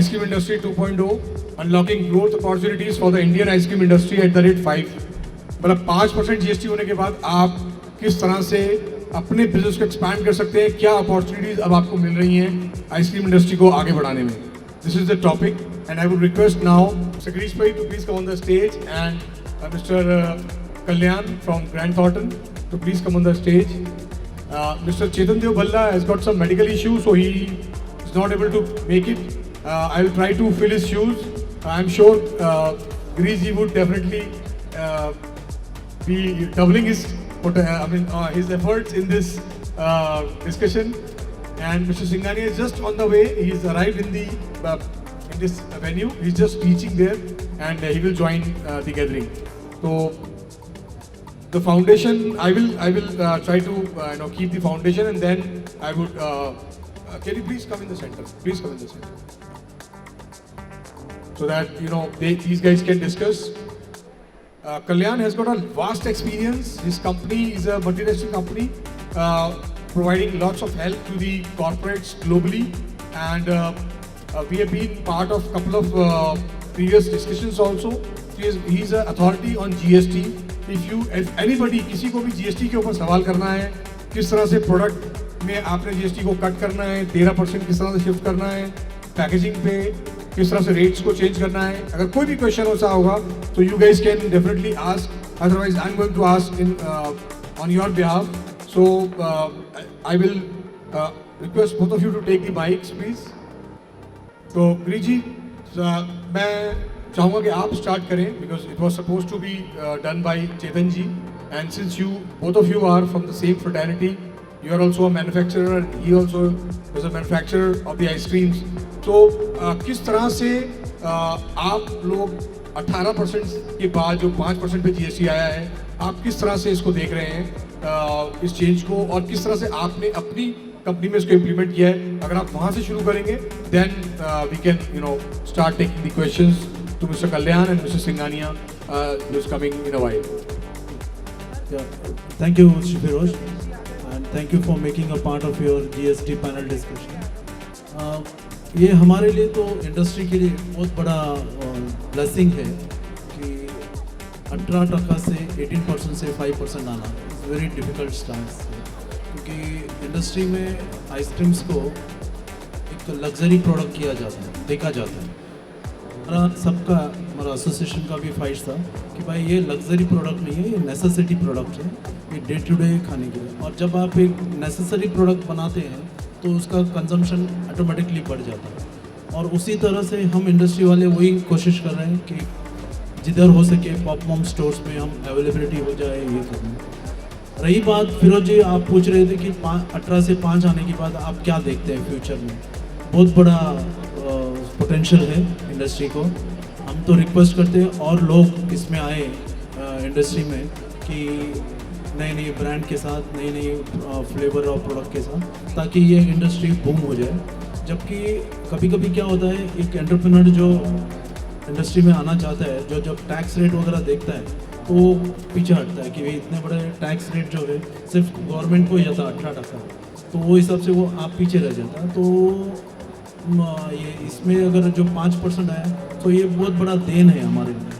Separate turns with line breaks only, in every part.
Ice Cream Industry 2.0, Unlocking Growth Opportunities for the Indian Ice Cream Industry at the rate 5। मतलब 5% GST होने के बाद आप किस तरह से अपने बिजनेस को एक्सपैंड कर सकते हैं, क्या अपॉर्चुनिटीज अब आपको मिल रही हैं आइसक्रीम इंडस्ट्री को आगे बढ़ाने में। This is the topic and I would request now Sagrish bhai to please come on the stage and Mr. Kalyan from Grant Thornton to please come on the stage. Mr. Chetan Dev Bhalla has got some medical issues, so he is not able to make it. I will try to fill his shoes. I am sure Girish ji would definitely be doubling his his efforts in this discussion. And Mr. Singhania is just on the way. He's arrived in the in this venue. He's just teaching there, and he will join the gathering. So the foundation, I will try to keep the foundation, and then I would. Can you please come in the center? Please come in the center, so that these guys can discuss. Kalyan has got a vast experience. His company is a multinational company, providing lots of help to the corporates globally, and we have been part of a couple of previous discussions also. He is an authority on GST. If anybody, किसी को भी GST के ऊपर सवाल करना है, किस तरह से प्रोडक्ट में आपने GST को कट करना है, 13% किस तरह से शिफ्ट करना है, पैकेजिंग पे किस तरह से रेट्स को चेंज करना है, अगर कोई भी क्वेश्चन ऐसा होगा तो you guys can definitely ask, otherwise I am going to ask in on your behalf. So I will request both of you to take the mics please. तो गिरीश जी, मैं चाहूँगा कि आप स्टार्ट करें because it was suppose to be done by Chetan ji, and since you both of you are from the same fraternity, you are also a manufacturer and he also is a manufacturer of the ice creams. तो किस तरह से आप लोग 18% के बाद जो 5% पे GST आया है, आप किस तरह से इसको देख रहे हैं इस चेंज को, और किस तरह से आपने अपनी कंपनी में इसको इम्प्लीमेंट किया है? अगर आप वहाँ से शुरू करेंगे then we can start taking the questions to mister Kalyan and mister Singhania who is coming in a while.
Thank you, Mr. Firoz. And thank you for making a part of your GST panel discussion. ये हमारे लिए तो industry के लिए बहुत बड़ा blessing है कि 18% से 18% से 5% आना इज़ वेरी डिफ़िकल्ट स्टार्ट, क्योंकि इंडस्ट्री में आइसक्रीम्स को एक लग्जरी प्रोडक्ट किया जाता है, देखा जाता है. हमारा एसोसिएशन का भी फाइट था कि भाई ये लग्जरी प्रोडक्ट नहीं है, ये नेसेसिटी प्रोडक्ट है, ये डे टू डे खाने के लिए. और जब आप एक नेसेसरी प्रोडक्ट बनाते हैं तो उसका कंजम्पशन ऑटोमेटिकली बढ़ जाता है. और उसी तरह से हम इंडस्ट्री वाले वही कोशिश कर रहे हैं कि जिधर हो सके पॉप मॉम स्टोर्स में हम अवेलेबिलिटी हो जाए ये करना. रही बात फिरोज जी, आप पूछ रहे थे कि 18 से 5 आने के बाद आप क्या देखते हैं फ्यूचर में. बहुत बड़ा पोटेंशियल है इंडस्ट्री को. हम तो रिक्वेस्ट करते हैं और लोग इसमें आए इंडस्ट्री में कि नए नए ब्रांड के साथ, नए नए फ्लेवर और प्रोडक्ट के साथ, ताकि ये इंडस्ट्री बूम हो जाए. जबकि कभी कभी क्या होता है, एक एंटरप्रेन्योर जो इंडस्ट्री में आना चाहता है, जो जब टैक्स रेट वगैरह देखता है तो वो पीछे हटता है कि भाई इतने बड़े टैक्स रेट जो है सिर्फ गवर्नमेंट को ही जाता है 18%, तो वो हिसाब से वो आप पीछे रह जाता है. तो ये इसमें अगर जो 5% आया तो ये बहुत बड़ा देन है हमारे लिए.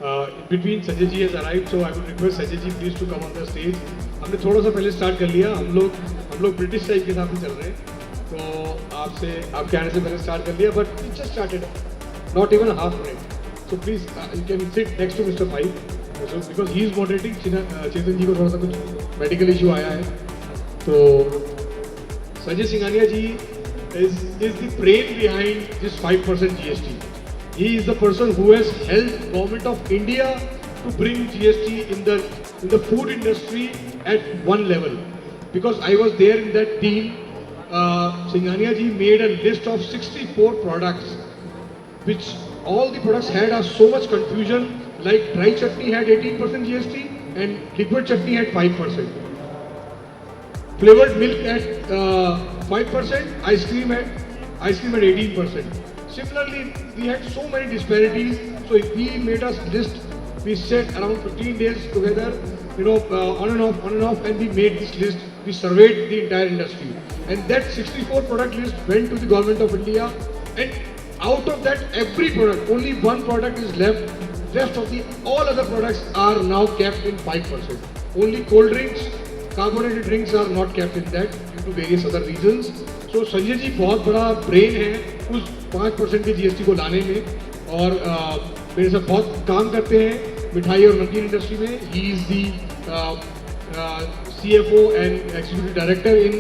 In between Sanjay ji has arrived, so I would request Sanjay ji please to come on the stage. हमने थोड़ा सा पहले स्टार्ट कर लिया, हम लोग ब्रिटिश टाइप के साथ में चल रहे हैं, तो आपके आने से पहले स्टार्ट कर लिया, but we just started, not even a half minute. So please you can sit next to Mr. Pai, so because he is moderating. चेतन जी को थोड़ा सा कुछ मेडिकल इशू आया है, तो Sanjay Singhania ji is the brain behind this 5% GST. He is the person who has helped Government of India to bring GST in the food industry at one level. Because I was there in that team, Singhania ji made a list of 64 products, which all the products had so much confusion. Like dry chutney had 18% GST and liquid chutney had 5%. Flavored milk at 5%, ice cream at 18%. Similarly, we had so many disparities, so we made a list. We sat around 15 days together, on and off, and we made this list. We surveyed the entire industry. and that 64 product list went to the government of India, and out of that every product, only one product is left. Rest of the all other products are now kept in 5%. Only cold drinks, carbonated drinks are not kept in that due to various other reasons. So Sanjay ji बहुत बड़ा brain है उस 5% के GST को लाने में और मेरे साथ बहुत काम करते हैं मिठाई और नमकीन इंडस्ट्री में. He is the CFO and Executive Director in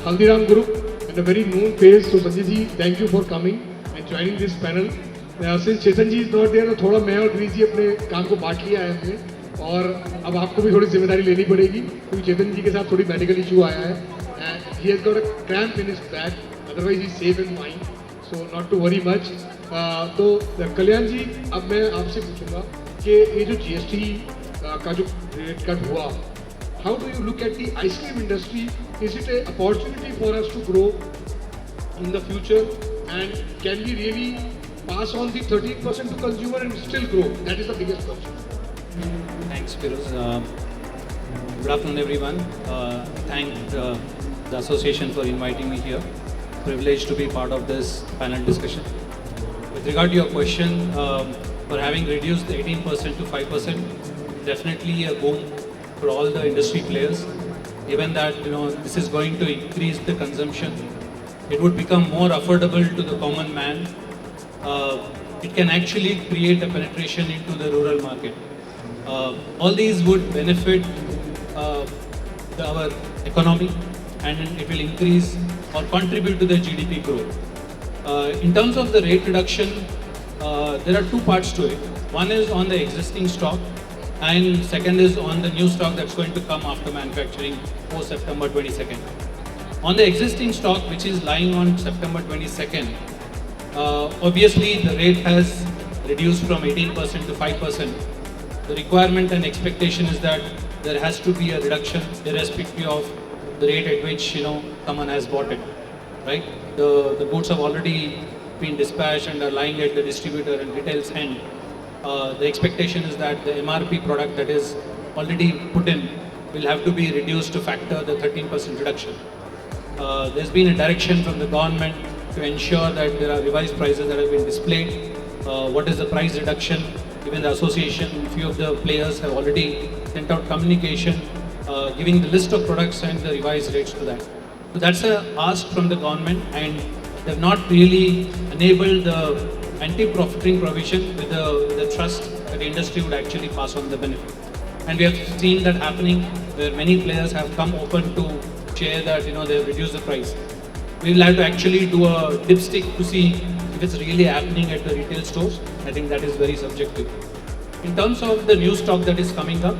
Haldiram Group and a very known face. So Sanjay ji, thank you for coming and joining this panel. Since Chetan ji is not there, तो थोड़ा मैं और गिरीश जी अपने काम को बांट लिया है हमने और अब आपको भी थोड़ी जिम्मेदारी लेनी पड़ेगी क्योंकि चेतन जी के साथ थोड़ी मेडिकल इशू आया है. He has got a cramp in his back. Otherwise he's safe and fine. So not to worry much. तो कल्याण जी अब मैं आपसे पूछूंगा कि ये जो GST का जो रेट कट हुआ, how do you look at the ice cream industry? Is it an opportunity for us to grow in the future? And can we really pass on the 13% to consumer and still grow? That is the biggest question.
Thanks, Firoz. Good afternoon, everyone. Thank the association for inviting me here. Privileged to be part of this panel discussion. With regard to your question, for having reduced the 18% to 5%, definitely a boom for all the industry players. Given that this is going to increase the consumption, it would become more affordable to the common man. It can actually create a penetration into the rural market. All these would benefit our economy and it will increase or contribute to the GDP growth. In terms of the rate reduction, there are two parts to it. One is on the existing stock and second is on the new stock that's going to come after manufacturing post September 22nd. On the existing stock which is lying on September 22nd, obviously the rate has reduced from 18% to 5%. The requirement and expectation is that there has to be a reduction irrespective of the rate at which someone has bought it, right? The goods have already been dispatched and are lying at the distributor and retail's end. The expectation is that the MRP product that is already put in will have to be reduced to factor the 13% reduction. There's been a direction from the government to ensure that there are revised prices that have been displayed. What is the price reduction? Even the association, few of the players have already sent out communication giving the list of products and the revised rates to that. So that's a ask from the government and they've not really enabled the anti-profiting provision with the trust that the industry would actually pass on the benefit. And we have seen that happening where many players have come open to share that they have reduced the price. We will have to actually do a dipstick to see if it's really happening at the retail stores. I think that is very subjective. In terms of the new stock that is coming up,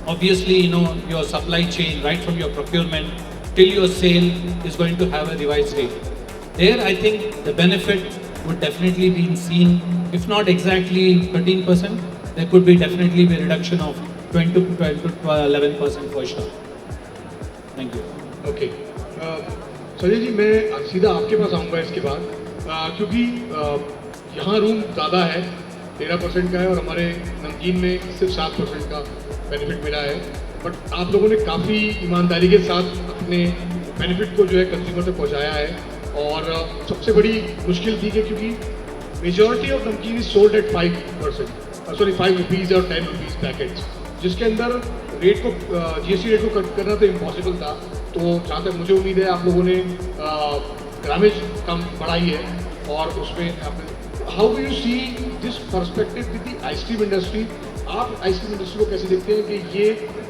obviously your supply chain right from your procurement till your sale is going to have a revised rate. There I think the benefit would definitely be seen, if not exactly 13%, there could be definitely be a reduction of 20 to 11% for sure. Thank you.
Okay. Sanjay ji मैं सीधा आपके पास आऊँगा इसके बाद क्योंकि यहाँ room ज़्यादा है 13% का है और हमारे नमकीन में सिर्फ 7% का बेनिफिट मिला है बट आप लोगों ने काफ़ी ईमानदारी के साथ अपने बेनिफिट को जो है कंज्यूमर तक पहुँचाया है और सबसे बड़ी मुश्किल थी कि क्योंकि मेजॉरिटी ऑफ नमकीन is sold at 5%, sorry 5 rupees और 10 रुपीज़ पैकेट्स, जिसके अंदर रेट को GST रेट को कट करना तो इम्पॉसिबल था. तो जहाँ तक मुझे उम्मीद है आप लोगों ने ग्रामेज कम बढ़ाई है और उसमें how do you see this perspective with the ice cream industry. आप आइसक्रीम इंडस्ट्री को कैसे देखते हैं कि ये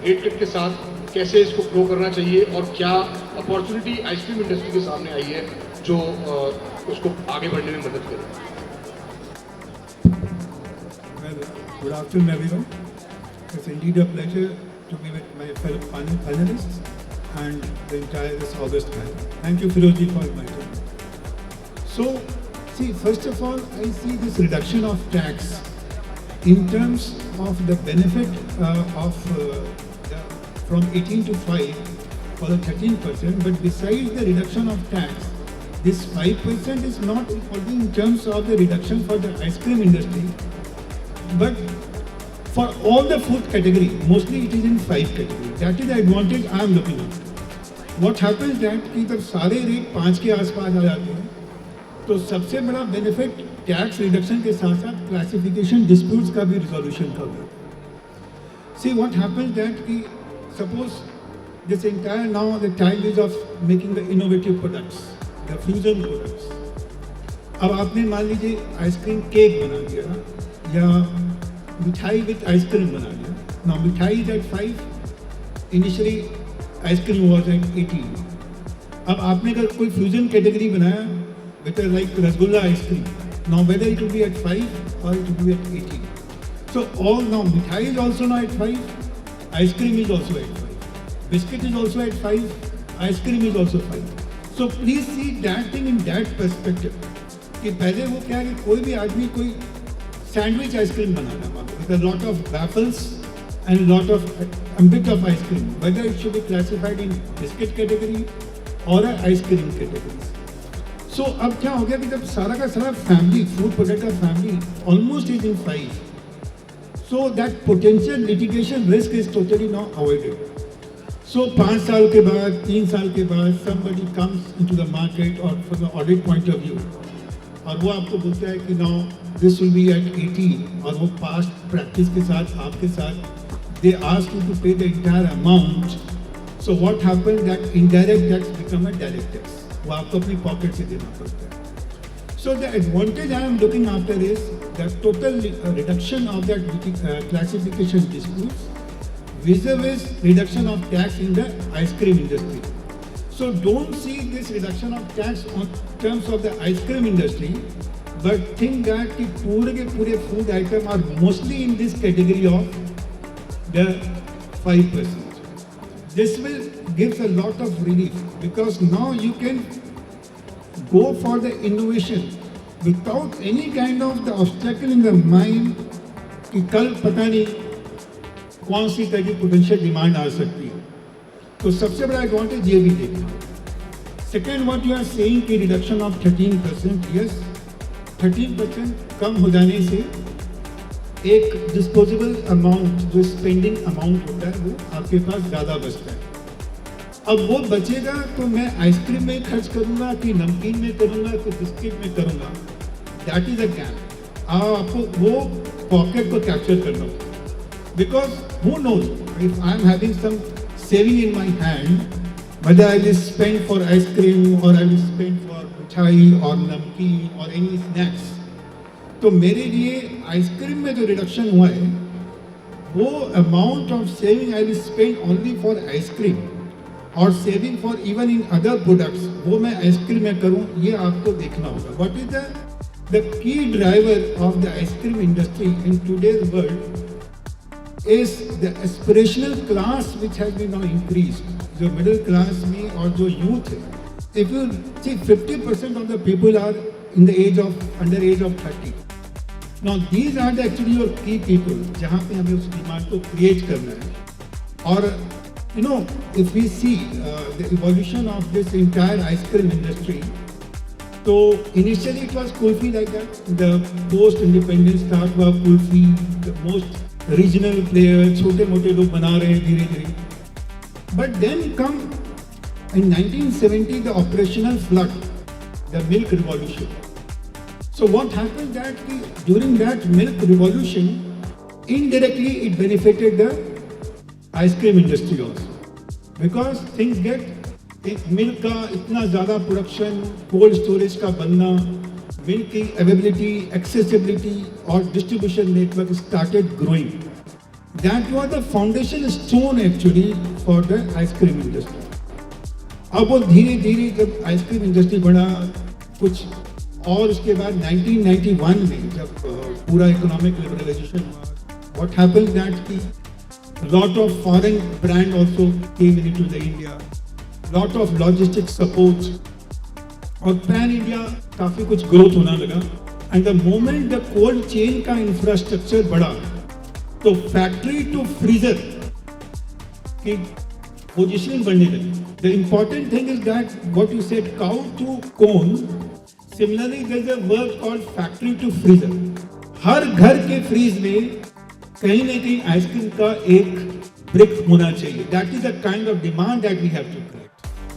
रेट कट के साथ कैसे इसको ग्रो करना चाहिए और क्या अपॉर्चुनिटी आइसक्रीम इंडस्ट्री के सामने आई है जो उसको आगे बढ़ने में मदद करे.
Good afternoon, everyone. It's indeed a pleasure to be with my fellow panelists and the entire this August panel. Thank you, Firoz, for inviting me. So, see, first of all, I see this reduction of tax in terms of the benefit from 18 to 5 for the 13%. But besides the reduction of tax, this 5% is not only in terms of the reduction for the ice cream industry, but for all the food category. Mostly it is in 5 categories. That is the advantage I am looking at. What happens that कि जब सारे rate 5 के आसपास आ जाते हैं तो सबसे बड़ा बेनिफिट टैक्स रिडक्शन के साथ साथ क्लासिफिकेशन डिस्प्यूट्स का भी रिजोल्यूशन का होता है। सी व्हाट हैपेंस दैट कि suppose this entire now the time is of making the innovative products, the fusion products. अब आपने मान लीजिए आइसक्रीम केक बना दिया या मिठाई विथ आइसक्रीम बना दिया। Now mithai is at 5, initially ice cream was at 18। अब आपने अगर कोई फ्यूजन कैटेगरी बनाया with like rasgulla ice cream, now whether it will be at 5 और it will be at 18। So all now mithai is also now at 5, ice cream is also at 5, biscuit is also at 5, ice cream is also 5. So please see that thing in that perspective. कि पहले वो क्या है कि कोई भी आदमी कोई सैंडविच आइसक्रीम बनाना मांगो with a lot of waffles and lot of a bit of ice cream, whether it should be classified in biscuit category or a ice cream category. So अब क्या हो गया कि जब सारा का सारा फैमिली फूड प्रोडक्ट का family almost is in 5, so that potential litigation risk is totally now avoided. So 5 साल के बाद 3 साल के बाद somebody comes into the market or from the audit point of view और वो आपको बोलता है कि now this will be at 80 और वो past practice के साथ आपके साथ they ask you to pay the entire amount. So what happens that indirect tax become a direct tax. वो आपको अपनी पॉकेट से देना पड़ता है. So the advantage I am looking after is the total reduction of that classification disputes vis-a-vis reduction of tax in the ice cream industry. So don't see this reduction of tax on terms of the ice cream industry, but think that the pure food item are mostly in this category of the 5%. This will give a lot of relief because now you can go for the innovation without any kind of the obstacle in the mind कि कल पता नहीं कौन सी तरह की potential demand आ सकती है। तो सबसे बड़ा एडवांटेज ये भी देखना। Second what you are saying कि रिडक्शन ऑफ 13%, यस 13% कम हो जाने से एक डिस्पोजेबल अमाउंट जो स्पेंडिंग अमाउंट होता है वो आपके पास ज़्यादा बचता है। अब वो बचेगा तो मैं आइसक्रीम में खर्च करूंगा कि नमकीन में करूंगा कि बिस्किट में करूंगा, दैट इज अ गैप। आपको वो पॉकेट को कैप्चर करना होगा because who knows if I am having some saving in my hand whether I will spend for ice cream or I will spend for मिठाई और नमकीन और एनी स्नैक्स, तो मेरे लिए आइसक्रीम में जो रिडक्शन हुआ है वो amount of saving I will spend only for ice cream और saving for even in other products वो मैं आइसक्रीम में करूं, ये आपको देखना होगा। What is the key driver of the ice cream industry in today's world is the aspirational class which has been now increased. जो मिडिल क्लास में और जो यूथ है, if you see 50% of the people are in the age of under age of 30। Now these are the actually your key people जहाँ पे हमें उस demand को क्रिएट करना है। और you know, if we see the evolution of this entire ice cream industry, so initially it was kulfi like that. The post-independence start हुआ kulfi, the most regional players, छोटे-मोटे लोग बना रहे हैं धीरे-धीरे. But then come in 1970 the operational flood, the milk revolution. So what happened that during that milk revolution, indirectly it benefited the ice cream industry also, because things get milk का इतना ज़्यादा production, cold storage का बनना, milk की availability, accessibility और distribution network started growing. That was the foundation stone actually for the ice cream industry. अब वो धीरे धीरे जब आइसक्रीम इंडस्ट्री बढ़ा कुछ और उसके बाद 1991 में जब पूरा इकोनॉमिक लिबरलाइजेशन हुआ, व्हाट हैपेंड दैट की lot of foreign brand also came into the India, lot of logistics support और pan India काफी कुछ growth होना लगा। and the moment the cold chain का infrastructure बढ़ा तो factory to freezer की positioning बढ़ने लगी। the important thing is that what you said cow to cone, similarly there is a word called factory to freezer। हर घर के freeze में कहीं ना कहीं आइसक्रीम का एक ब्रिक होना चाहिए। That is the kind of demand that we have to create.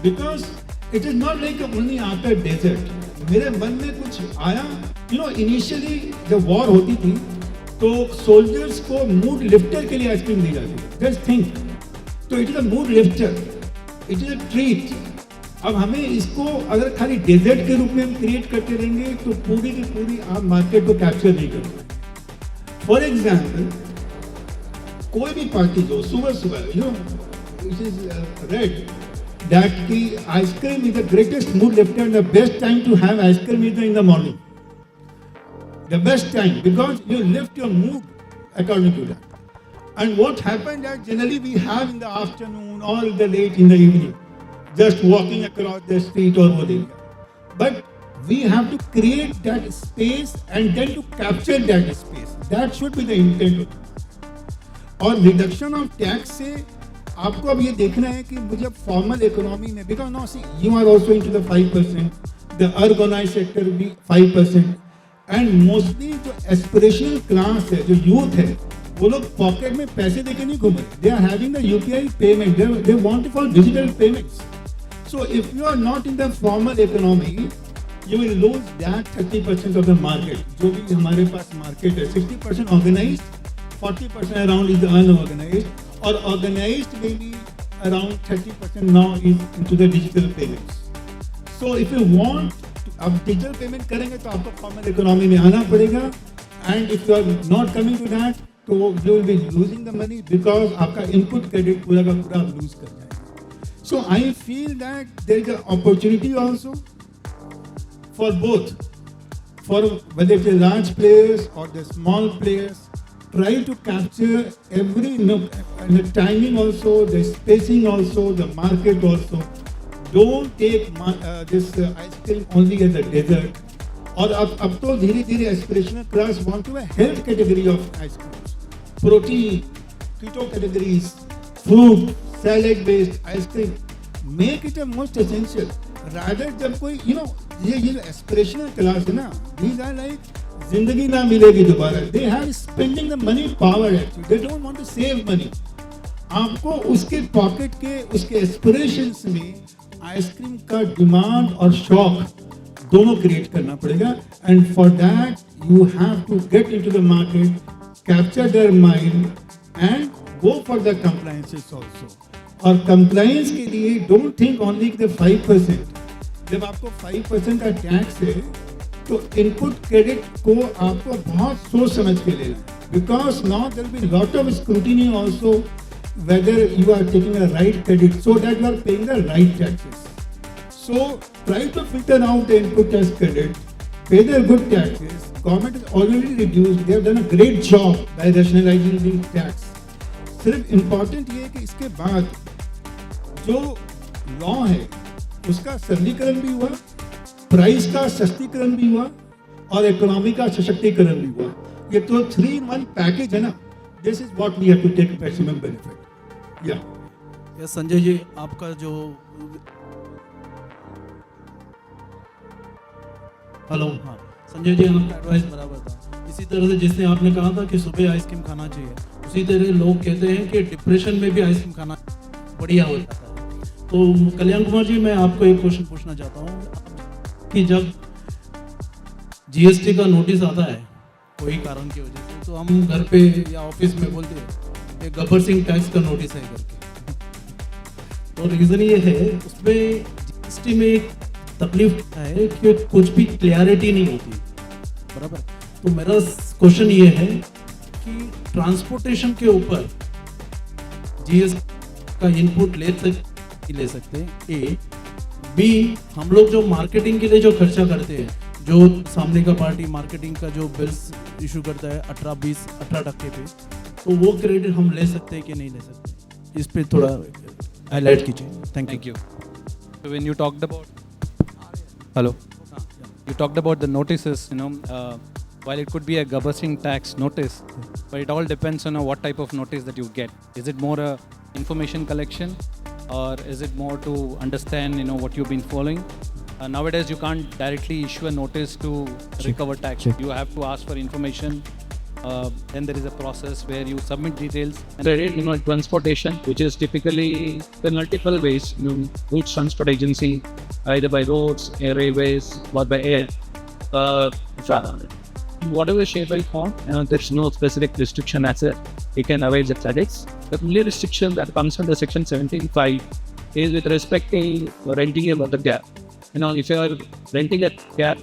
because it is not like only after desert. मेरे मन में कुछ आया, you know, initially जब war होती थी तो soldiers को mood lifter के लिए आइसक्रीम दी जाती है. Just think. तो it is a mood lifter. It is a treat. अब हमें इसको अगर खाली डेजर्ट के रूप में हम क्रिएट करते रहेंगे तो पूरी की पूरी आप मार्केट को कैप्चर नहीं कर पाएंगे. फॉर एग्जाम्पल, कोई भी पार्टी जो सुबह सुबह you know it is read that की ice cream is the greatest mood lifter and the best time to have ice cream is in the morning. The best time because you lift your mood according to that. And what happened that generally we have in the afternoon or the late in the evening, just walking across the street or whatever. But we have to create that space and then to capture that space. That should be the intent. और reduction of tax से आपको अब ये देखना है कि मुझे formal economy में, because no see you are also into the 5%, the organised sector भी 5%, एंड मोस्टली जो एस्पिरेशनल क्लास है, जो यूथ है, वो लोग पॉकेट में पैसे देके नहीं घूम रहे. They are having the UPI payment, they want for digital payments. So if you are not in the formal economy you will lose that 30% of the market. जो भी हमारे पास मार्केट है, 60% organized, 40% around is unorganized, और organized maybe around 30% now is into the digital payments. So if you want, अब digital payment करेंगे तो आपको formal economy में आना पड़ेगा, and if you are not coming to that, तो you will be losing the money because आपका input credit पूरा का पूरा आप lose कर जाएंगे. So I feel that there is an opportunity also for both, for whether it's the large players or the small players. Try to capture every nook, and the timing also, the spacing also, the market also. Don't take this ice cream only as a dessert. और अब तो धीरे धीरे aspirational class want to a health category of ice creams, protein, keto categories, fruit, salad based ice cream. Make it a most essential. Rather जब कोई ये जो aspirational class है ना, these are like जिंदगी ना मिलेगी दोबारा. They have spending the money power actually. They don't want to save money. आपको उसके पॉकेट के उसके एस्पिरेशंस में आइसक्रीम का डिमांड और शौक दोनों क्रिएट करना पड़ेगा. And for that you have to get into the market, capture their mind and go for the compliances also. और कंप्लायंस के लिए डोंट थिंक ओनली द 5%. जब आपको 5% का टैक्स है तो इनपुट क्रेडिट को आपको बहुत सोच समझ के लेना है, because now there will be lot of scrutiny also whether you are taking a right credit so that you are paying the right taxes. So try to filter out the input tax credit, pay the good taxes. Government has already reduced, they have done a great job by rationalizing the tax. सिर्फ important ये है कि इसके बाद जो law है उसका सरलीकरण भी हुआ, प्राइस का सस्तीकरण भी हुआ और इकोनॉमी का सशक्तिकरण भी हुआ. ये तो 3-in-1 पैकेज है ना. This is what we have to take maximum benefit. या
संजय जी, आपका जो हेलो, हाँ संजय जी, आपका एडवाइस बराबर था. इसी तरह से जिसने आपने कहा था कि सुबह आइसक्रीम खाना चाहिए, उसी तरह लोग कहते हैं कि डिप्रेशन में भी आइसक्रीम खाना बढ़िया हो जाता है. तो कल्याण कुमार जी, मैं आपको एक क्वेश्चन पूछना चाहता हूँ कि जब जीएसटी का नोटिस आता है कोई कारण की वजह से, तो हम घर पे या ऑफिस में बोलते हैं ये गब्बर सिंह टैक्स का नोटिस है करके. तो रीज़न ये है, उसमें जीएसटी में एक तकलीफ है कि कुछ भी क्लियरिटी नहीं होती, बराबर. तो मेरा क्वेश्चन ये है कि ट्रांसपोर्टेशन के ऊपर जीएसटी का इनपुट ले सकते हैं, ए. बी, हम लोग जो मार्केटिंग के लिए जो खर्चा करते हैं, जो सामने का पार्टी मार्केटिंग का जो बिल्स इशू करता है 18% पे, तो वो क्रेडिट हम ले सकते हैं कि नहीं ले सकते? इस पे थोड़ा हाईलाइट कीजिए. Thank you.
So when you talked about, hello, you talked about the notices, while it could be a Gabbar Singh tax notice, but it all depends on what type of notice that you get. Is it more a information collection, or is it more to understand, what you've been following? Nowadays, you can't directly issue a notice to recover tax. You have to ask for information
Then there is a process where you submit details.
Credit, transportation, which is typically the multiple ways. Goods transport agency, either by roads, air railways, or by air. Whatever shape and form, there's no specific restriction as such. You can avail the credits. The only restriction that comes under Section 17(5) is with respect to renting a water gap. If you are renting a cab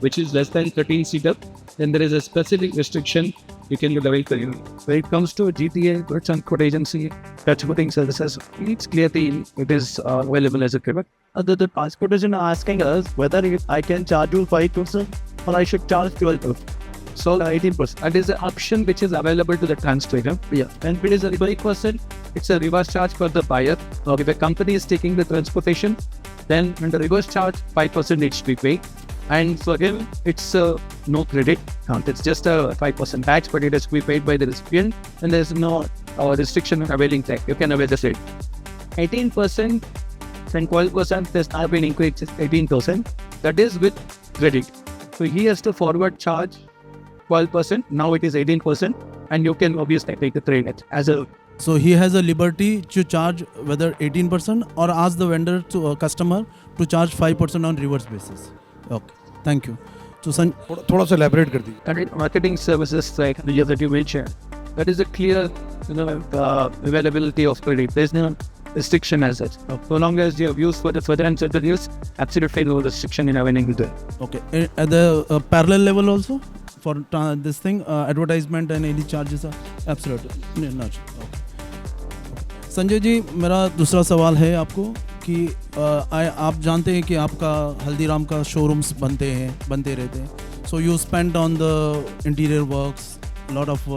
which is less than 13 seater, then there is a specific restriction you can get away for you. When it comes to GTA, Goods Transport Agency, transporting services, it's clearly it is available as a credit.
The transportation are asking us whether I can charge you 5% or I should charge 12%.
So 18%. That is the option which is available to the transporter.
Yeah.
And if it is a 12%, it's a reverse charge for the buyer. If the company is taking the transportation, then when the reverse charge, 5% needs to be paid. And for him, it's no credit. It's just a 5% tax, but it has to be paid by the recipient. And there's no restriction on availing tax. You can avail the same. 18% and 12% has now been increased to 18%. That is with credit. So he has to forward charge 12%. Now it is 18%. And you can obviously take the credit as a.
So he has a liberty to charge whether 18% or ask the vendor to customer to charge 5% on reverse basis. Okay, thank you. So
थोड़ा सा elaborate कर दीजिए.
And marketing services like that you mentioned, that is a clear availability of credit. There's no restriction as such. So long as you have used for the further and further use, absolutely no restriction in availing it.
okay, at the parallel level also for this thing, advertisement and any charges are absolutely not. Okay. Sanjay जी, मेरा दूसरा सवाल है आपको कि आप जानते हैं कि आपका हल्दीराम का शोरूम्स बनते रहते हैं. So you spend on the interior works, lot of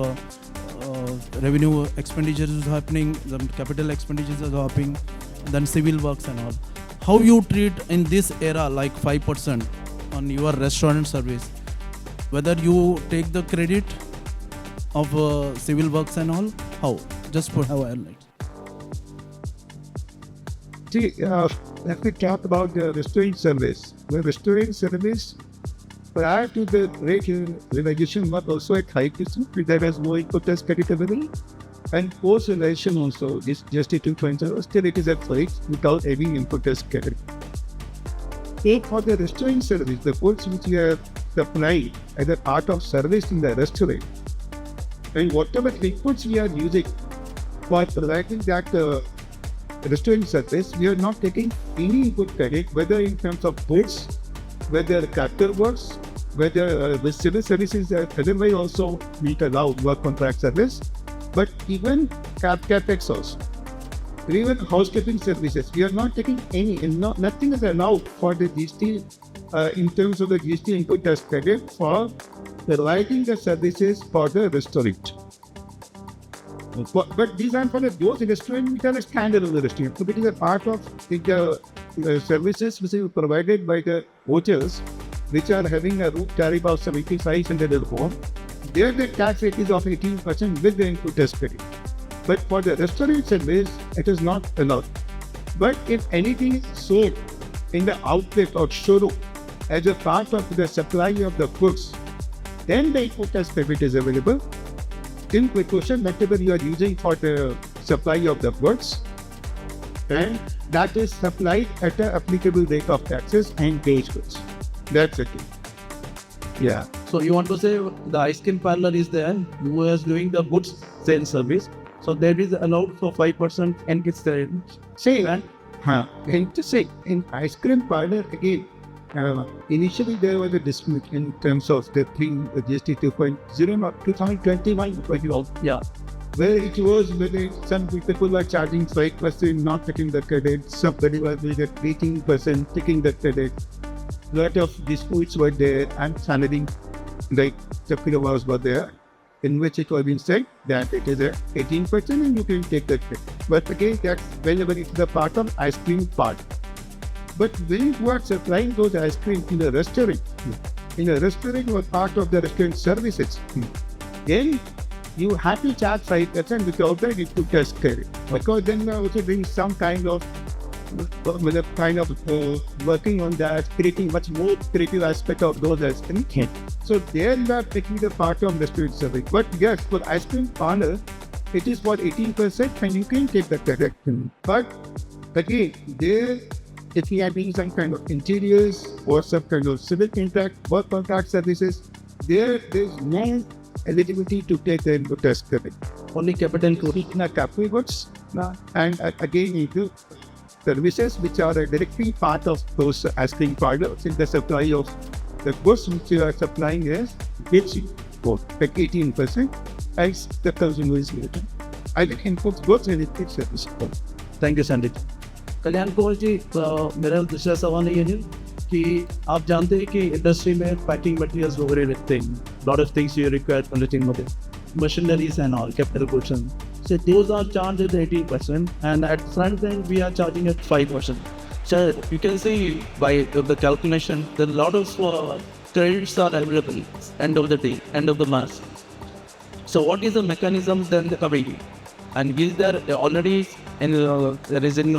revenue expenditures is happening, the capital expenditures are happening, then civil works and all. How you treat in this era like 5% on your restaurant service? Whether you take the credit of civil works and all, how? Just for how I like.
See, let me talk about the restaurant service. The restaurant service, prior to the rate realization, was also at high percent. There was no input tax credit available. And post realization also, this GST 2.0, still it is at rate without any input tax credit. So for the restaurant service, the goods which we are supplying as a part of service in the restaurant, and whatever inputs we are using for providing that restaurant service, we are not taking any input credit, whether in terms of goods, whether capital works, whether the civil services otherwise also meet allowed work contract service, but even capex also, even housekeeping services, we are not taking any, and nothing is allowed for the GST in terms of the GST input tax credit for providing the services for the restaurant. But these are for those restaurants which are a standalone restaurant. So it is a part of the services which are provided by the hotels, which are having a room tariff of 7500 or more. There the tax rate is of 18% with the input tax credit. But for the restaurant service, it is not allowed. But if anything is sold in the outlet or showroom as a part of the supply of the goods, then the input tax credit is available. In precaution, whatever you are using for the supply of the goods, and that is supplied at the applicable rate of taxes and wage goods. That's it.
Yeah. So you want to say the ice cream parlor is there, who is doing the goods sales service. So there is allowed for 5% and it's there.
Say, and to say, in ice cream parlor again, initially there was a dispute in terms of the thing, the GST 2.0 or 2021,
Yeah.
where it was whether some people were charging 5%, not taking the credit, somebody was doing 18%, taking the credit. Lot of disputes were there and salary, like circular laws were there, in which it was been said that it is 18% and you can take the credit. But again, that's whenever it's the part of ice cream part. But when you are supplying those ice cream in a restaurant or part of the restaurant services, then you have to charge 5% without the input tax credit. Because then you are also doing some kind of kind of working on that, creating much more creative aspect of those ice cream. So there you are taking the part of the street serving. But yes, for ice cream parlor, it is for 18% and you can take the credit. But again, there, if you are doing some kind of interiors or some kind of civil contract, work contract services, there's no eligibility to take the input test credit.
Only capital goods.
In a capital goods, and again, you do services which are directly part of those ice cream parlors in the supply of the goods which you are supplying is which like 18% as the consumer is getting. I think input goods and input services.
Thank you Sandeep. Kalyan Kumar ji, मेरा दूसरा सवाल ये है कि आप जानते हैं कि इंडस्ट्री में पैकिंग मटेरियल्स वगैरह लगते हैं, lot of things you require conducting material, machineries and all, capital goods, so those are charged at 18% and at front end we are charging at 5%. So you can see by the calculation that a lot of credits are available end of the day, end of the month. So what is the mechanism then the coming? And is there already there is in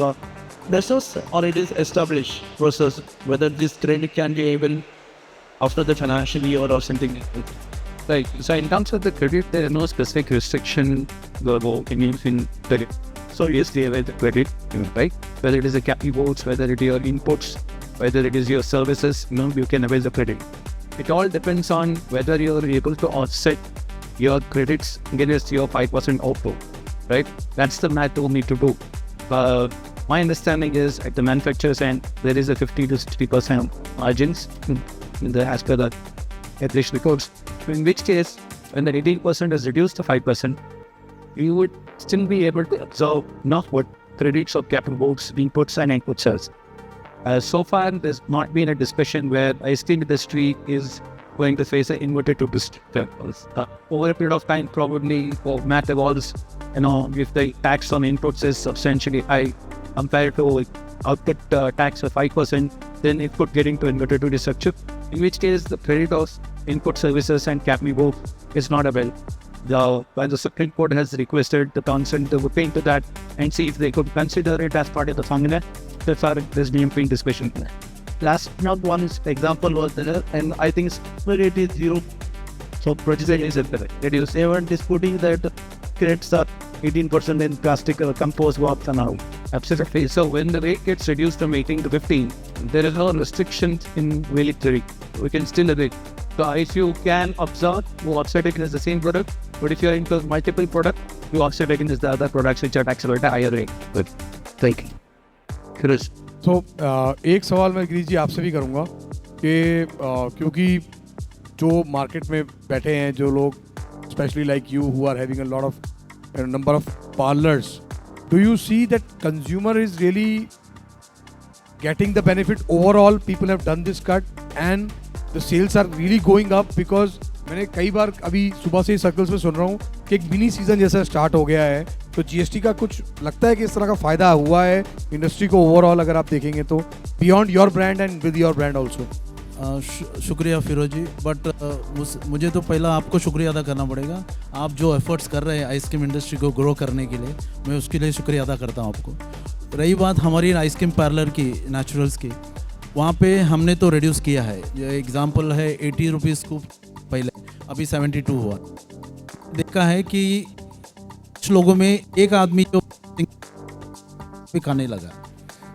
process or it is established process whether this credit can be able after the financial year or something like that?
Right. So in terms of the credit, there is no specific restriction in credit. So yes, they have the credit, right? Whether it is a capital goods, whether it is your inputs, whether it is your services, you can avail the credit. It all depends on whether you are able to offset your credits against your 5% outflow, right? That's the math you need to do. My understanding is at the manufacturer's end, there is a 50 to 60% margins as per the additional codes. In which case, when the 18% is reduced to 5%, you would still be able to absorb not what credits of capital goods, inputs and inputs. So far, there's not been a discussion where ice cream industry is going to face an inverted to levels. Over a period of time, probably math evolves. If the tax on inputs is substantially high compared to output tax of 5%, then it could get into inverted to structure. In which case, the credit of input services and capital goods is not available. While the Supreme Court has requested the council to look into that and see if they could consider it as part of the formula, so far there's been discussion.
Last not one example was there, and I think it is zero. So procedure is correct. They weren't disputing that credits are 18% in plastic compost box and all.
Absolutely. So when the rate gets reduced from 18 to 15, there is no restriction in military. We can still rate. So if you can absorb, you offset it as the same product. But if you are into multiple products, you offset it as the other products which are taxable at a higher rate.
Good. Thank you. Chris.
So, एक सवाल मैं गिरीश जी आपसे भी करूँगा कि क्योंकि जो market में बैठे हैं जो लोग, especially like you who are having a lot of number of parlors, do you see that consumer is really getting the benefit overall? People have done this cut and the sales are really going up because मैंने कई बार अभी सुबह से circles में सुन रहा हूँ कि एक मिनी सीजन जैसा स्टार्ट हो गया है, तो जीएसटी का कुछ लगता है कि इस तरह का फ़ायदा हुआ है इंडस्ट्री को ओवरऑल अगर आप देखेंगे तो beyond your brand and with your brand also?
शुक्रिया फिरोज जी, बट मुझे तो पहला आपको शुक्रिया अदा करना पड़ेगा। आप जो एफर्ट्स कर रहे हैं आइसक्रीम इंडस्ट्री को ग्रो करने के लिए, मैं उसके लिए शुक्रिया अदा करता हूँ आपको। रही बात हमारी आइसक्रीम पार्लर की, नेचुरल्स की, वहाँ पे हमने तो रिड्यूस किया है। ये एग्जांपल है 80 रुपीज़ को पहले, अभी 72 हुआ। देखा है कि कुछ लोगों में एक आदमी जो भी खाने लगा,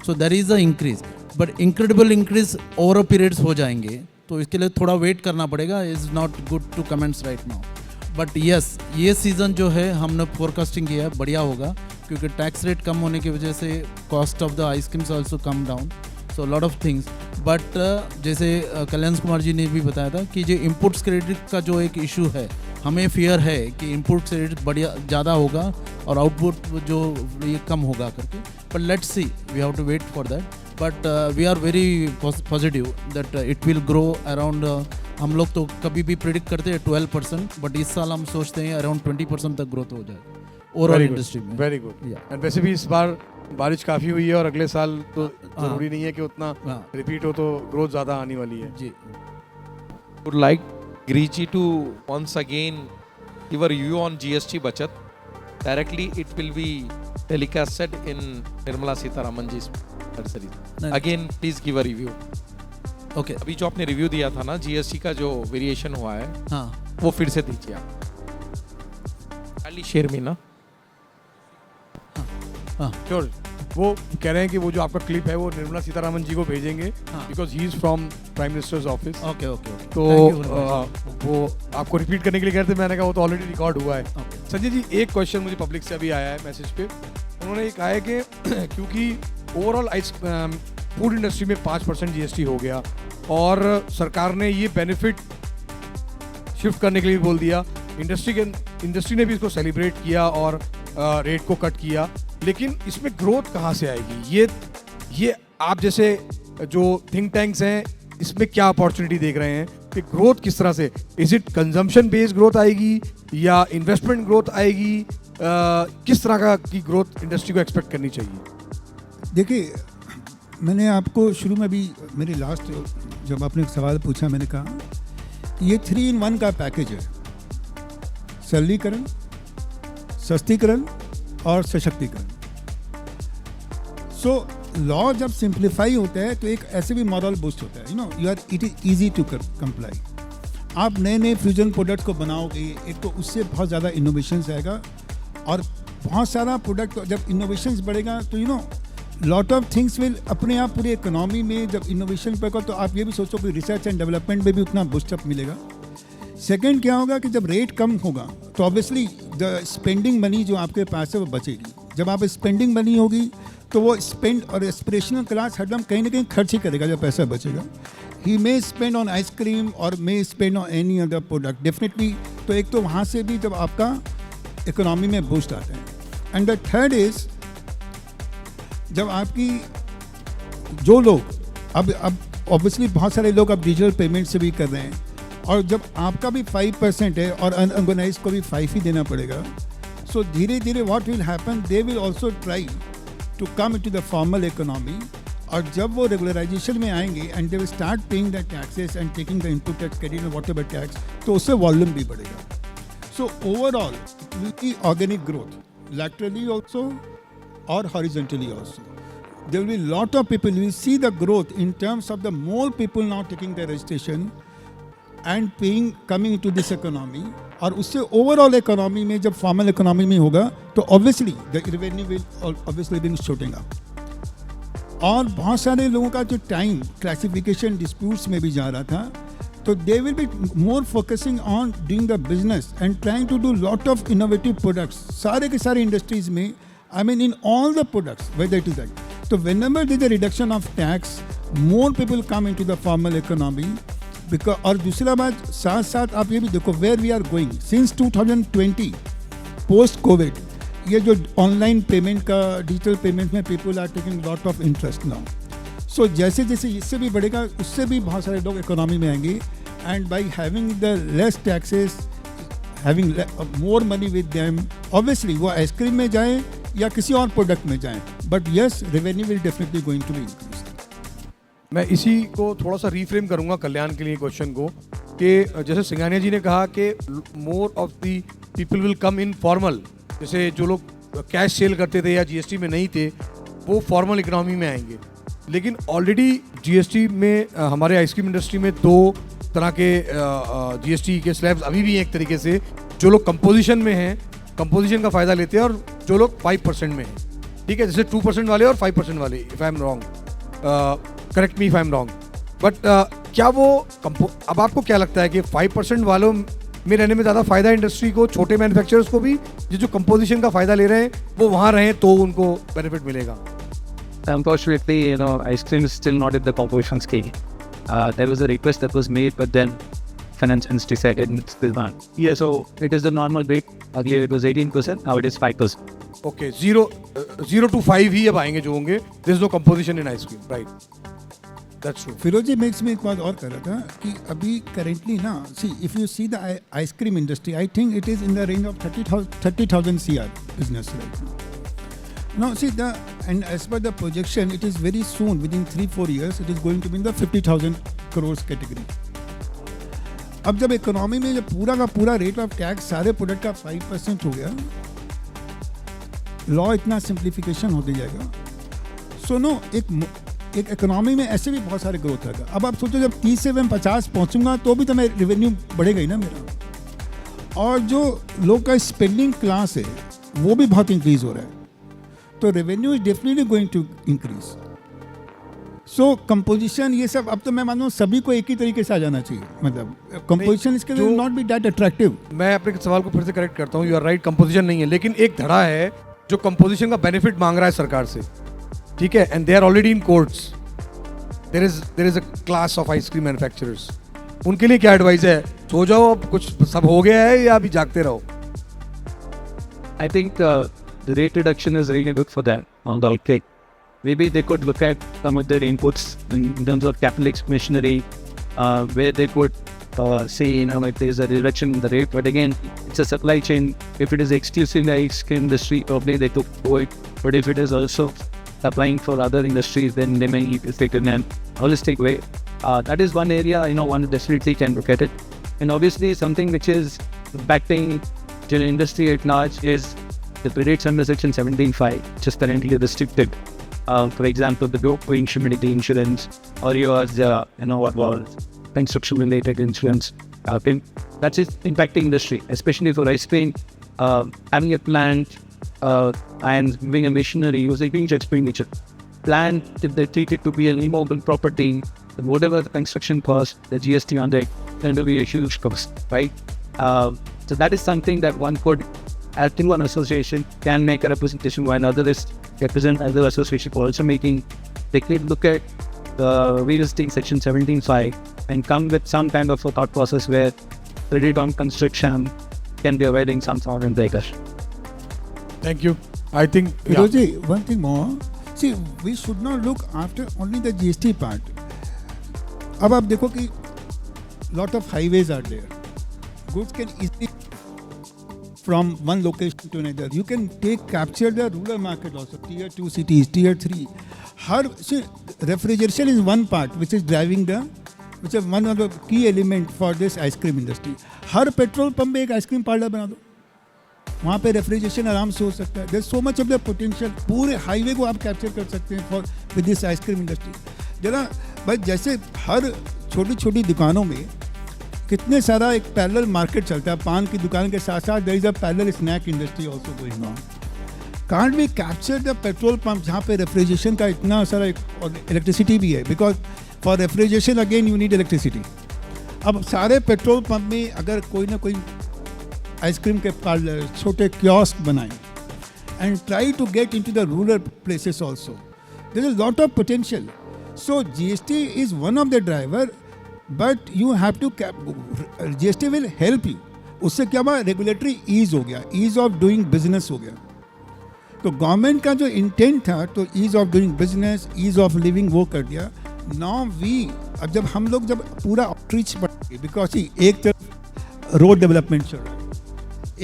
so there is a increase, but incredible increase over periods हो जाएंगे, तो इसके लिए थोड़ा वेट करना पड़ेगा। Is not good to comments right now, but yes, ये सीज़न जो है हमने फोरकास्टिंग किया है, बढ़िया होगा, क्योंकि टैक्स रेट कम होने की वजह से cost of the ice creams also come down, so lot of things. But जैसे कल्याण कुमार जी ने भी बताया था कि जो इनपुट्स क्रेडिट का जो एक इशू है, हमें फियर है कि इनपुट क्रेडिट बढ़िया ज़्यादा होगा और आउटपुट जो ये कम होगा करके, but let's see, we have to wait for that, but we are very positive that it will grow around. हम लोग तो कभी भी प्रिडिक्ट करते हैं 12%, बट इस साल हम सोचते हैं अराउंड 20% तक ग्रोथ हो जाएगा ओवरऑल इंडस्ट्री में।
Very good. एंड वैसे भी इस बार बारिश काफ़ी हुई है और अगले साल तो जरूरी नहीं है कि उतना रिपीट हो, तो ग्रोथ ज़्यादा आने वाली है
जी।
Would like Griji to once again give a review on GST Bachat. Directly it will be telecasted in Nirmala Sitharamanji's
नहीं।
Again please give a review.
Okay
अभी जो आपने रिव्यू दिया था ना जीएसटी का जो वेरिएशन हुआ है
हाँ
वो फिर से दीजिए आप। खाली शेयर में ना
हाँ
श्योर। वो कह रहे हैं कि वो जो आपका क्लिप है वो निर्मला सीतारामन जी को भेजेंगे,
हाँ।
Because he is from prime minister's office.
Okay okay okay
तो
Thank you very much.
वो आपको रिपीट करने के लिए कह रहे थे, मैंने कहा वो तो ऑलरेडी रिकॉर्ड हुआ है।
Okay.
संजय जी, एक क्वेश्चन मुझे पब्लिक से अभी आया है मैसेज पे। उन्होंने ये कहा है कि क्योंकि ओवरऑल फूड इंडस्ट्री में 5% जीएसटी हो गया और सरकार ने ये बेनिफिट शिफ्ट करने के लिए बोल दिया, इंडस्ट्री ने भी इसको सेलिब्रेट किया और रेट को कट किया, लेकिन इसमें ग्रोथ कहाँ से आएगी? ये आप जैसे जो थिंक टैंक्स हैं इसमें क्या अपॉर्चुनिटी देख रहे हैं कि ग्रोथ किस तरह से? Is it consumption based growth आएगी या इन्वेस्टमेंट ग्रोथ आएगी? किस तरह का की ग्रोथ इंडस्ट्री को एक्सपेक्ट करनी चाहिए?
देखिए, मैंने आपको शुरू में भी मेरी लास्ट जब आपने एक सवाल पूछा, मैंने कहा ये 3-in-1 का पैकेज है। सरलीकरण, सस्तीकरण और सशक्तिकरण। सो लॉ जब सिंप्लीफाई होता है तो एक ऐसे भी मॉरल बूस्ट होता है, you are it is easy to comply. आप नए नए फ्यूजन प्रोडक्ट को बनाओगे, एक तो उससे बहुत ज़्यादा इनोवेशंस आएगा और बहुत सारा प्रोडक्ट जब इनोवेशंस बढ़ेगा तो लॉट ऑफ थिंग्स विल अपने आप पूरी इकोनॉमी में जब इनोवेशन पड़ेगा तो आप ये भी सोचो कि रिसर्च एंड डेवलपमेंट में भी उतना बूस्टअप मिलेगा। सेकंड क्या होगा कि जब रेट कम होगा तो ऑब्वियसली द स्पेंडिंग मनी जो आपके पास है वो बचेगी। जब आप स्पेंडिंग मनी होगी तो वो स्पेंड और एस्पिरेशनल क्लास हरदम कहीं ना कहीं खर्च ही करेगा जब पैसा बचेगा। He may spend on ice cream और may spend on any other product definitely. तो एक तो वहाँ से भी जब आपका इकोनॉमी में बूस्ट आता है। एंड द थर्ड इज़ जब आपकी जो लोग अब ऑब्वियसली बहुत सारे लोग अब डिजिटल पेमेंट से भी कर रहे हैं और जब आपका भी 5% है और अनऑर्गेनाइज को भी 5 ही देना पड़ेगा। सो धीरे धीरे what will happen, they will also try to come into the formal economy और जब वो रेगुलराइजेशन में आएंगे and they will start paying the taxes and taking the input tax credit and whatever tax, तो उससे volume भी बढ़ेगा। So overall it will be organic growth laterally also or horizontally also. There will be a lot of people, you will see the growth in terms of the more people now taking their registration and paying, coming into this economy. और उससे overall economy में जब formal economy में होगा तो obviously the revenue will obviously being shooting up. और बहुत सारे लोगों का जो टाइम क्लासिफिकेशन डिस्प्यूट्स में भी जा रहा था तो they will be more focusing on doing the business and trying to do lot of innovative products सारे के सारे इंडस्ट्रीज में। I mean in all the products, whether it is that. So whenever there is a reduction of tax, more people come into the formal economy. Because और दूसरा बात साथ साथ आप ये भी देखो where we are going. Since 2020, post COVID, ये जो ऑनलाइन पेमेंट का डिजिटल पेमेंट में people are taking lot of interest now. So जैसे जैसे इससे भी बढ़ेगा उससे भी बहुत सारे लोग इकोनॉमी में आएंगे and by having the less taxes, having more money with them, obviously वो आइसक्रीम में जाए या किसी और प्रोडक्ट में जाएं, but yes revenue will definitely going to be increase.
मैं इसी को थोड़ा सा रीफ्रेम करूंगा कल्याण के लिए क्वेश्चन को कि जैसे सिंघानिया जी ने कहा कि more of the people will come in formal, जैसे जो लोग कैश सेल करते थे या जीएसटी में नहीं थे वो फॉर्मल इकोनॉमी में आएंगे। लेकिन ऑलरेडी जीएसटी में हमारे आइसक्रीम इंडस्ट्री में 2 तरह के जीएसटी के स्लैब्स अभी भी हैं एक तरीके से। जो लोग कंपोजिशन में हैं, कंपोजिशन का फ़ायदा लेते हैं, और जो लोग 5% में हैं, ठीक है, जैसे 2% वाले और 5% वाले, if I am wrong, correct me if I am wrong, but क्या वो अब आपको क्या लगता है कि 5% वालों में रहने में ज़्यादा फ़ायदा इंडस्ट्री को, छोटे मैन्युफैक्चरर्स को भी, जो कंपोजिशन का फ़ायदा ले रहे हैं वो वहाँ रहें तो उनको बेनिफिट मिलेगा?
Unfortunately, ice cream is still not at the composition scale. There was a request that was made, but then finance ministry said it's still not. Yeah, so it is the normal rate. Earlier it was 18%, now it is 5%.
Okay, 0 to 5 ही अब आएंगे जो होंगे. There is no composition in ice cream, right? That's true.
फिरोजी makes में एक बात और कर रहा था कि अभी करेंटली ना, see if you see the ice cream industry, I think it is in the range of 30,000 CR business right now. Now see and as per the projection, it is very soon, within 3-4 years, it is going to be in the 50,000 crores category. अब जब economy में जब पूरा का पूरा rate of tax सारे product का 5% हो गया, लॉ इतना सिंप्लीफिकेशन होते जाएगा। सुनो एक इकोनॉमी में ऐसे भी बहुत सारे ग्रोथ होगा। अब आप सोचो जब 30 से मैं 50 पहुंचूंगा तो भी तो मैं रेवेन्यू बढ़ेगा ही ना मेरा। और जो लोग का स्पेंडिंग क्लास है वो भी बहुत इंक्रीज हो रहा है, तो revenue is definitely going to increase. So composition ये सब अब तो मैं मानूँ सभी को एक ही तरीके से आ जाना चाहिए, मतलब कंपोजिशन इसके लिए नॉट बी दैट अट्रैक्टिव।
मैं अपने सवाल को फिर से करेक्ट करता हूँ, यू आर राइट, कंपोजिशन नहीं है, लेकिन एक धड़ा है जो कंपोजिशन का बेनिफिट मांग रहा है सरकार से, ठीक है, and they are already in courts. There is a class of ice cream manufacturers, उनके लिए क्या एडवाइस है? सो जाओ, अब कुछ सब हो गया है, या अभी जागते रहो?
I think the rate reduction is really good for them on the outtake. Maybe they could look at some of their inputs in terms of capital machinery, where they could say, if there's a reduction in the rate. But again, it's a supply chain. If it is exclusively ice cream industry, probably they could do it. But if it is also applying for other industries, then they may take it in a holistic way. That is one area, one definitely can look at it. And obviously, something which is impacting the industry at large is the rates under Section 17(5), which is currently restricted. For example, the group indemnity insurance, or yours, what was construction-related insurance. That is impacting industry, especially for ice cream. Having a plant and moving a machinery using huge expenditure. Plant, if they treat it to be an immobile property, then whatever the construction cost, the GST on it, then will be a huge cost, right? So that is something that one could, I think one association can make a representation, while others represent other association also making. They could look at the revisiting Section 17(5) and come with some kind of a thought process where credit on construction can be avoiding some sort of breaker.
Thank you. I think
Firozi, one thing more. See, we should not look after only the GST part. अब आप देखो कि lot of highways are there. Goods can easily from one location to another. You can capture the rural market also, tier 2 cities, tier 3. See, refrigeration is one part which is driving which is one of the key element for this ice cream industry. Her petrol pump में एक ice cream parlour बना दो, वहाँ पे refrigeration आराम से हो सकता है. There so much of the potential, पूरे हाईवे को आप कैप्चर कर सकते हैं for with this ice cream industry. जरा भाई, जैसे हर छोटी छोटी दुकानों में कितने सारा एक पैरेलल मार्केट चलता है, पान की दुकान के साथ साथ there is a parallel snack industry also going on. Can't we capture the petrol pump जहाँ पे रेफ्रिजरेशन का इतना सारा और इलेक्ट्रिसिटी भी है, because for refrigeration again you need electricity. अब सारे पेट्रोल पंप में अगर कोई ना कोई आइसक्रीम के पार्लर, छोटे कियोस्क बनाएं and try to get into the rural places also, there is lot of potential. So GST is one of the driver, but you have to, GST will help you. उससे क्या हुआ, regulatory ease हो गया, ease of doing business हो गया. तो government का जो इंटेंट था तो ease of doing business, ease of living वो कर दिया. नाउ वी, अब जब हम लोग जब पूरा आउटरीच बढ़ेंगे, बिकॉज एक तरफ रोड डेवलपमेंट चल रहा है,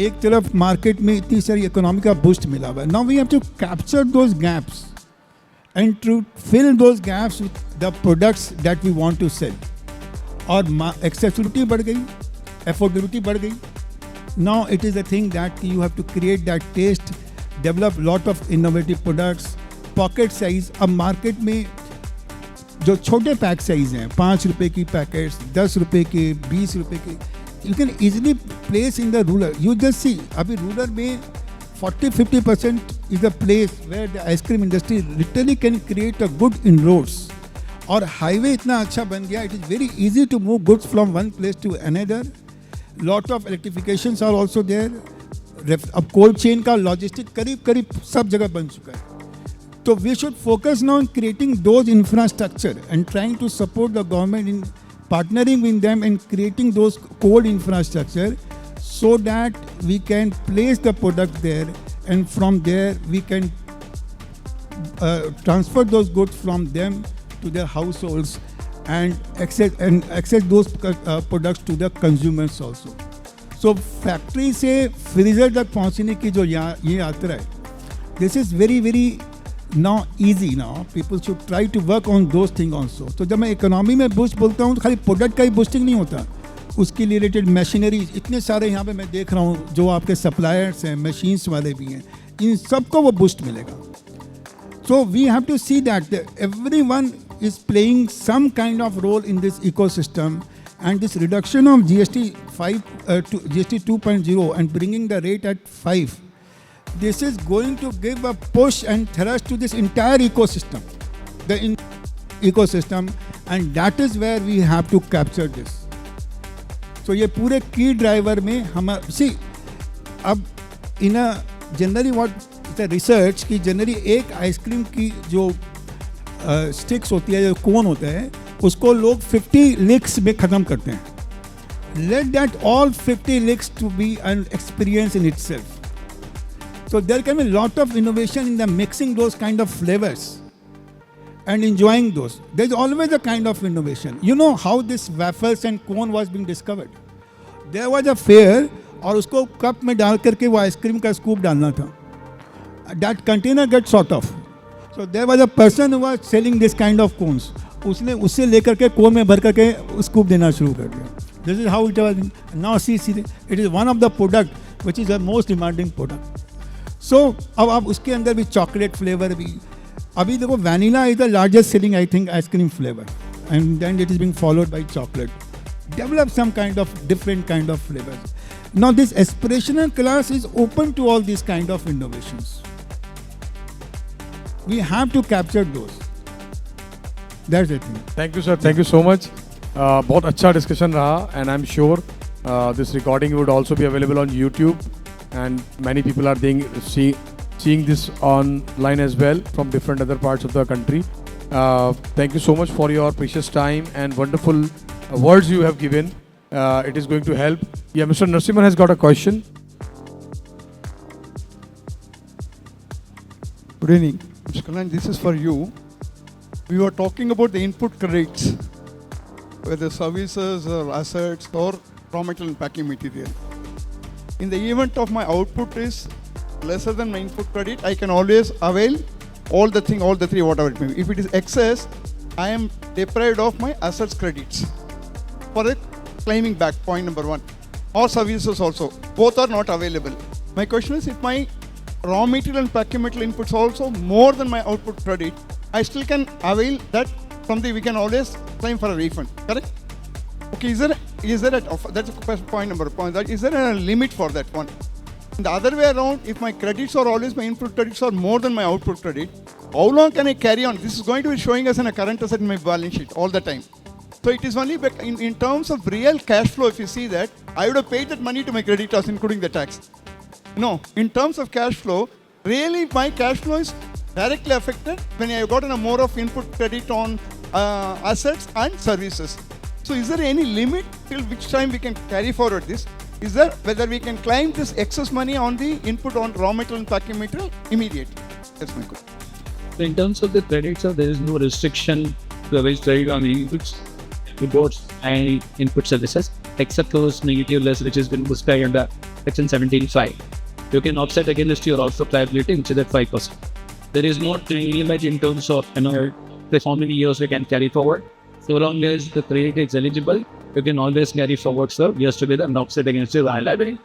एक तरफ मार्केट में इतनी सारी इकोनॉमी का बूस्ट मिला हुआ है. Now we have to capture those gaps and to fill those gaps with the products that we want to sell. और एक्सेसिबिलिटी बढ़ गई, अफोर्डेबिलिटी बढ़ गई. Now it is a thing that you have to create that taste, develop lot of innovative products. Pocket size, अब market में जो छोटे pack size हैं, 5 रुपये की पैकेट्स, 10 रुपये के, 20 रुपये के, you can easily place in the rural. You just see, अभी रूरल में 40-50% is the place where the ice cream industry literally can create a good inroads. और हाईवे इतना अच्छा बन गया, it is very easy to move goods from one place to another. Lot of electrifications are also there. अब cold chain का logistic करीब करीब सब जगह बन चुका है. तो we should focus now on creating those infrastructure and trying to support the government in partnering with them and creating those cold infrastructure so that we can place the product there, and from there we can transfer those goods from them to their households and access those products to the consumers also. So factory से freezer तक पहुँचने की जो ये यात्रा है, this is very very now easy. Now people should try to work on those things also. तो जब मैं इकोनॉमी में बूस्ट बोलता हूँ तो खाली प्रोडक्ट का ही बूस्टिंग नहीं होता, उसके रिलेटेड मशीनरी इतने सारे यहाँ पे मैं देख रहा हूँ, जो आपके सप्लायर्स हैं, मशीन्स वाले भी हैं, इन सबको वो बूस्ट मिलेगा. So we have to see that everyone is playing some kind of role in this ecosystem, and this reduction of GST 2.0 and bringing the rate at 5, this is going to give a push and thrust to this entire ecosystem, ecosystem, and that is where we have to capture this. So ये पूरे key driver में हम see अब in a generally what the research कि generally एक ice cream की जो sticks होती है, जो कोन होता है, उसको लोग 50 licks में ख़त्म करते हैं. Let that all 50 licks to be an experience in itself. So there can be a lot of innovation in the mixing those kind of flavors and enjoying those. There's always a kind of innovation. You know how this waffles and cone was being discovered? There was a fair और उसको cup में डाल करके वो ice cream का scoop डालना था. That container gets sort of. So there was a person who was selling this kind of cones. उसने उससे लेकर के कोन में भर करके स्कूप देना शुरू कर दिया. This is how it was. Now see, it is one of the product which is the most demanding product. So अब आप उसके अंदर भी chocolate flavor भी. अभी देखो vanilla is the largest selling I think ice cream flavor, and then it is being followed by chocolate. Develop some kind of different kind of flavors. Now this aspirational class is open to all these kind of innovations. We have to capture those. That's the thing.
Thank you, sir. Thank you so much. बहुत अच्छा discussion रहा, and I'm sure this recording would also be available on YouTube, and many people are seeing this online as well from different other parts of the country. Thank you so much for your precious time and wonderful words you have given. It is going to help. Yeah, Mr. Narasimhan has got a question.
Good evening. Mr. Kalyan, this is for you. We were talking about the input credits, whether services or assets or raw material and packing material. In the event of my output is lesser than my input credit, I can always avail all the three, whatever it may be. If it is excess, I am deprived of my assets credits for it claiming back, point number one. Or services also, both are not available. My question is, if my raw material and packing material inputs also more than my output credit, I still can avail that from we can always claim for a refund, correct? Okay, is there that's point number one. Is there a limit for that one? And the other way around, if my credits are always, my input credits are more than my output credit, how long can I carry on? This is going to be showing us in a current asset in my balance sheet all the time. So it is only in terms of real cash flow, if you see that, I would have paid that money to my creditors, including the tax. No, in terms of cash flow, really my cash flow is directly affected when I have gotten a more of input credit on assets and services. So is there any limit till which time we can carry forward this? Is there whether we can claim this excess money on the input on raw material and packing material immediately? That's my question.
So in terms of the credits, there is no restriction to avail credit on inputs, reports, and input services, except those negative less which has been prescribed under Section 17(5). You can offset against your output liability, which is at 5%. There is no limit in terms of how many years we can carry forward. So long as the credit is eligible, you can always carry forward, sir, years together and offset against your liability.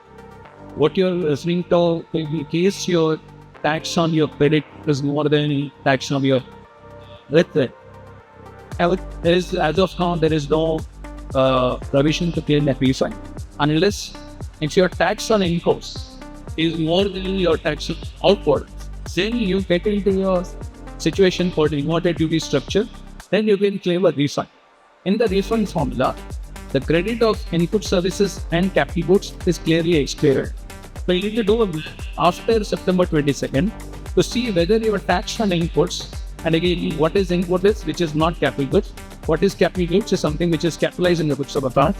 What you're referring to, in case your tax on your credit is more than tax on your return. As of now, there is no provision to claim that refund unless if your tax on inputs is more than your tax on output. Then you get into your situation called inverted duty structure, then you can claim a refund. In the refund formula, the credit of input services and capital goods is clearly explained. So you need to do after September 22nd to see whether your tax on inputs, and again, what is input is, which is not capital goods. What is capital goods is something which is capitalized in the books of account.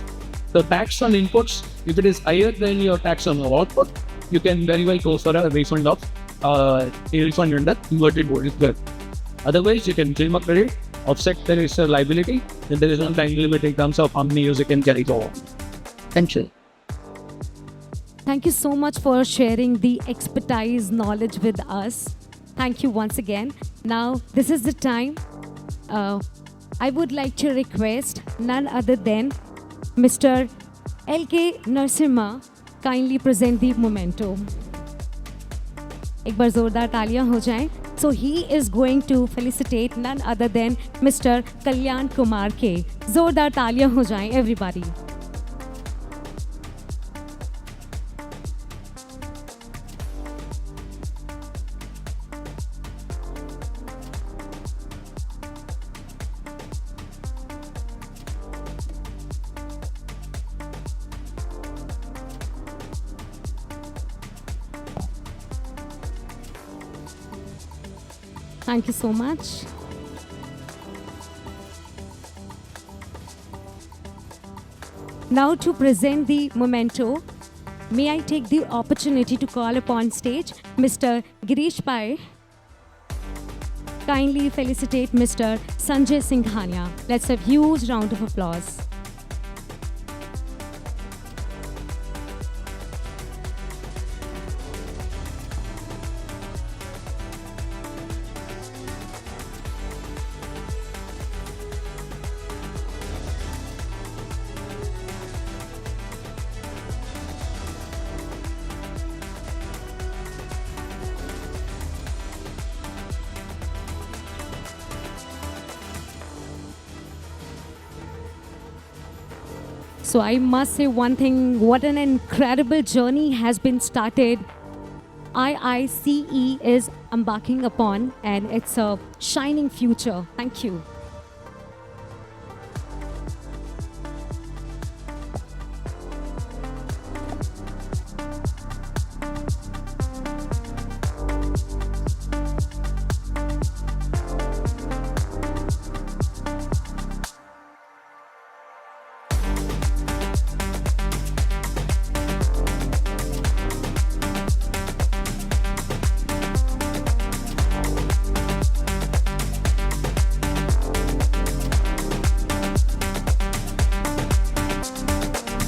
The tax on inputs, if it is higher than your tax on output, you can very well go for a refund of refund under inverted duty structure. Otherwise, you can claim a credit, offset there is a liability, then there is no time limit in terms of how many years you can carry forward. Thank you.
Thank you so much for sharing the expertise knowledge with us. Thank you once again. Now, this is the time. I would like to request none other than Mr. L.K. Narasimha kindly present the memento. एक बार जोरदार तालियां हो जाएं. So he is going to felicitate none other than Mr. Kalyan Kumar K. Zordar taaliyan ho jaएं everybody. Thank you so much. Now to present the memento, may I take the opportunity to call upon stage Mr. Girish Pai. Kindly felicitate Mr. Sanjay Singhania. Let's have huge round of applause. So I must say one thing, what an incredible journey has been started. IICE is embarking upon, and it's a shining future. Thank you.